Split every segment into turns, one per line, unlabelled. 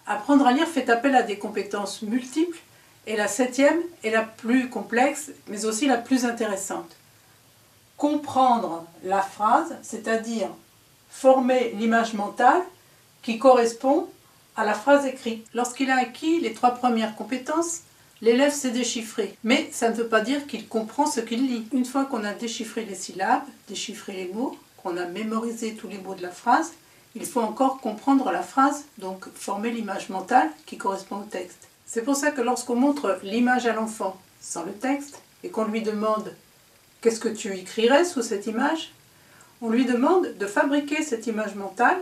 Apprendre à lire fait appel à des compétences multiples et la septième est la plus complexe mais aussi la plus intéressante. Comprendre la phrase, c'est-à-dire former l'image mentale qui correspond à la phrase écrite. Lorsqu'il a acquis les 3 premières compétences, l'élève sait déchiffrer, mais ça ne veut pas dire qu'il comprend ce qu'il lit. Une fois qu'on a déchiffré les syllabes, déchiffré les mots, qu'on a mémorisé tous les mots de la phrase, il faut encore comprendre la phrase, donc former l'image mentale qui correspond au texte. C'est pour ça que lorsqu'on montre l'image à l'enfant sans le texte et qu'on lui demande « qu'est-ce que tu écrirais sous cette image ?», on lui demande de fabriquer cette image mentale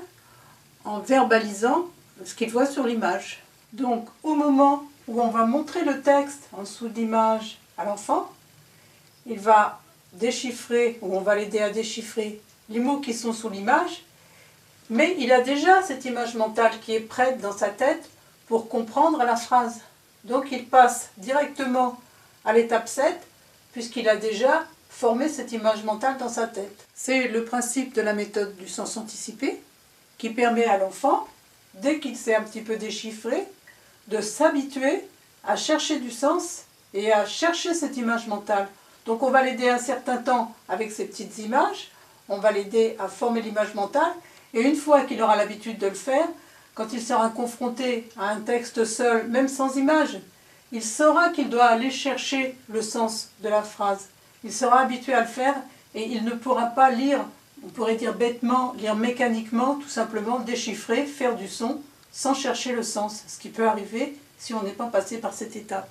en verbalisant ce qu'il voit sur l'image. Donc au moment où on va montrer le texte en dessous de l'image à l'enfant, il va déchiffrer, ou on va l'aider à déchiffrer les mots qui sont sous l'image, mais il a déjà cette image mentale qui est prête dans sa tête pour comprendre la phrase. Donc il passe directement à l'étape 7, puisqu'il a déjà formé cette image mentale dans sa tête. C'est le principe de la méthode du sens anticipé, qui permet à l'enfant, dès qu'il sait un petit peu déchiffrer, de s'habituer à chercher du sens et à chercher cette image mentale. Donc on va l'aider un certain temps avec ces petites images, on va l'aider à former l'image mentale, et une fois qu'il aura l'habitude de le faire, quand il sera confronté à un texte seul, même sans image, il saura qu'il doit aller chercher le sens de la phrase. Il sera habitué à le faire et il ne pourra pas lire, on pourrait dire bêtement, lire mécaniquement, tout simplement déchiffrer, faire du son, sans chercher le sens, ce qui peut arriver si on n'est pas passé par cette étape.